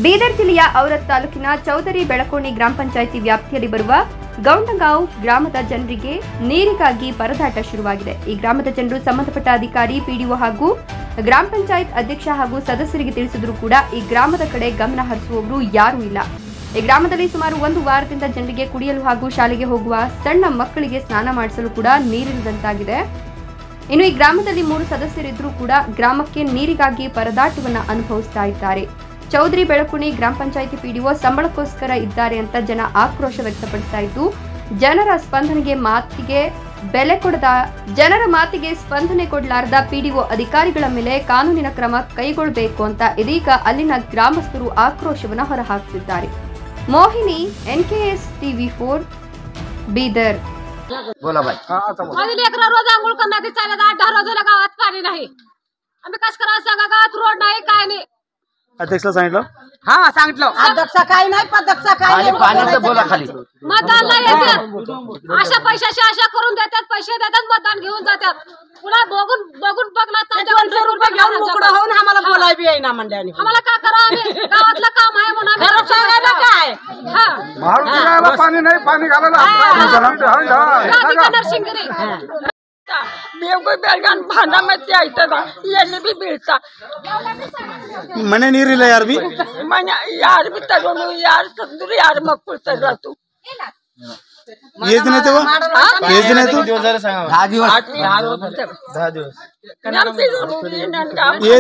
ಬೀದರ್ ಜಿಲ್ಲೆಯ ಔರತ್ ತಾಲೂಕಿನ ಚೌಧರಿ ಬೆಳಕೋಣಿ ಗ್ರಾಮ ಪಂಚಾಯಿತಿ ವ್ಯಾಪ್ತಿಯಲ್ಲಿ ಬರುವ ಗೌಂಡಗಾಂವ್ ಗ್ರಾಮದ ಜನರಿಗೆ ನೀರಿಗಾಗಿ ಪರದಾಟ ಶುರುವಾಗಿದೆ। ಈ ಗ್ರಾಮದ ಜನರು ಸಂಬಂಧಪಟ್ಟ ಅಧಿಕಾರಿ, ಪಿಡಿಒ ಹಾಗೂ ಗ್ರಾಮ ಪಂಚಾಯತ್ ಅಧ್ಯಕ್ಷ ಹಾಗೂ ಸದಸ್ಯರಿಗೆ ತಿಳಿಸಿದರೂ ಕೂಡ ಈ ಗ್ರಾಮದ ಕಡೆ ಗಮನ ಹರಿಸುವವರು ಯಾರೂ ಇಲ್ಲ। ಈ ಗ್ರಾಮದಲ್ಲಿ ಸುಮಾರು 1 ವಾರದಿಂದ ಜನರಿಗೆ ಕುಡಿಯಲು ಹಾಗೂ ಶಾಲೆಗೆ ಹೋಗುವ ಸಣ್ಣ ಮಕ್ಕಳಿಗೆ ಸ್ನಾನ ಮಾಡಿಸಲು ಕೂಡ ನೀರಿಲ್ಲದಂತಾಗಿದೆ। ಇನ್ನು ಈ ಗ್ರಾಮದಲ್ಲಿ 3 ಸದಸ್ಯರಿದ್ದರೂ ಕೂಡ ಗ್ರಾಮಕ್ಕೆ ನೀರಿಗಾಗಿ ಪರದಾಟವನ್ನು ಅನುಭವಿಸ್ತಾ ಇದ್ದಾರೆ। ಚೌಧರಿ ಬೆಳಕುಣಿ ಗ್ರಾಮ ಪಂಚಾಯಿತಿ ಪಿಡಿಒ ಸಂಬಳಕ್ಕೋಸ್ಕರ ಇದ್ದಾರೆ ಅಂತ ಜನ ಆಕ್ರೋಶ ವ್ಯಕ್ತಪಡಿಸ್ತಾ ಇದ್ದು, ಜನರ ಮಾತಿಗೆ ಸ್ಪಂದನೆ ಕೊಡಲಾರದ ಪಿಡಿಒ ಅಧಿಕಾರಿಗಳ ಮೇಲೆ ಕಾನೂನಿನ ಕ್ರಮ ಕೈಗೊಳ್ಳಬೇಕು ಅಂತ ಇದೀಗ ಅಲ್ಲಿನ ಗ್ರಾಮಸ್ಥರು ಆಕ್ರೋಶವನ್ನು ಹೊರಹಾಕುತ್ತಿದ್ದಾರೆ। मोहिनी NKS TV4 बीदर। बोला भाई। माझी लेकरं रोज आंघोळ करण्यात चालत 8-10 रोजाला गावात पाणी नाही। आम्ही कसं करायचं सांगा, गावात रोड नाही काय नाही। अध्यक्षला सांगितलं? हा सांगितलं। अध्यक्ष काय नाही, पदक्ष काय नाही। पाण्याचं बोला खाली। मतदानला येतात, अशा पैशाची आशा करून देतात, पैसे देतात, मतदान घेऊन जातात। पुन्हा बघून बघणार 200 रुपये घेऊन मोकळं होऊन आम्हाला बोलाय बी येईना मंडळाने। आम्हाला काय करावं, आम्ही गावातलं काम आहे म्हणून आम्ही सांगायला काय हा महाराष्ट्राला पाणी नाही, पाणी घालायला नरसिंगरी बेगो बेळगान भांडा मध्ये आयता येणे बी बीळता मने ನೀರಿಲ್ಲ ಯಾರು ಬಿ ಮನೆ ಯಾರು ಬಿ ತಗೊಂಡು ಯಾರು ತಂದ್ರು ಯಾರು ಮಕ್ಕಳು ತರತು ಎಷ್ಟು ದಿನ ಆಯ್ತು? ಎಷ್ಟು ದಿನ ಆಯ್ತು? 10 ದಿವಸ। 10 ದಿವಸ ಎಷ್ಟು ದಿನ? 10 ದಿವಸ, 9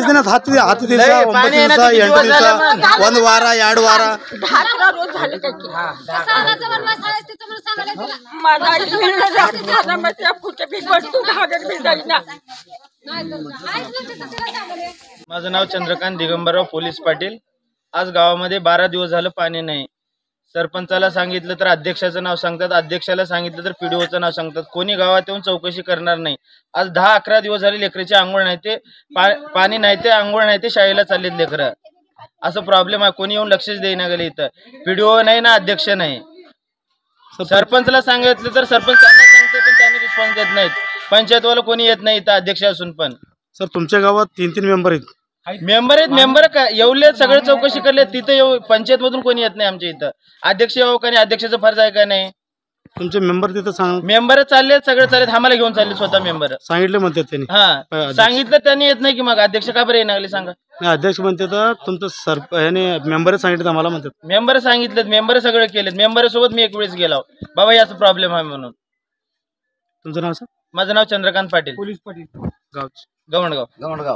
ದಿವಸ, 8 ದಿವಸ, 1 ವಾರ, 2 ವಾರ, 10 रोज झाले काय की माझा मध्ये कुठे बी वस्तू घागत बी जाईना। माझं नाव चंद्रकांत दिगंबरराव पोलीस पाटील। आज गावामध्ये 12 दिवस झालं पाणी नाही। सरपंचाला सांगितलं तर अध्यक्षाचं नाव सांगतात, अध्यक्षाला सांगितलं तर पीडीओचं नाव सांगतात। कोणी गावात येऊन चौकशी करणार नाही। आज 10-11 दिवस झाले लेकराची आंघोळ नाही, ते पाणी नाही, ते आंघोळ नाही, ते शाळेला चाललेत लेकरं। असं प्रॉब्लेम आहे, कोणी येऊन लक्षच देईना गेले। इथं पीडीओ नाही ना अध्यक्ष नाही। सरपंचला सांगितलं तर सरपंच त्यांना सांगते पण त्यांनी रिस्पॉन्स देत नाहीत। पंचायतवाला कोणी येत नाही इथं अध्यक्ष असून पण। सर तुमच्या गावात 3-3 मेंबर आहेत? मेंबर का येवले सगळे चौकशी करले, तिथं पंचायत मधून कोणी येत नाही आमच्या इथं। अध्यक्ष येऊ का नाही, अध्यक्षाचा फर्ज आहे का नाही? तुमचे मेंबर तिथं सांग, मेंबर चालले, सगळे चालले, आम्हाला घेऊन चालले स्वतः मेंबर। सांगितले म्हणतात त्यांनी? हा सांगितलं त्यांनी येत नाही की मग अध्यक्ष का बरं येणार सांगा? अध्यक्ष म्हणते तर तुमचं मेंबर सांगितलं आम्हाला म्हणतात। मेंबर सांगितलं, मेंबर सगळं केलेत। मेंबर सोबत मी एक वेळेस गेलो, बाबा याचा प्रॉब्लेम आहे म्हणून। तुमचं नाव सर? माझं नाव चंद्रकांत पाटील, पोलीस पाटील, गावचे गवंडगाव। गवंडगाव।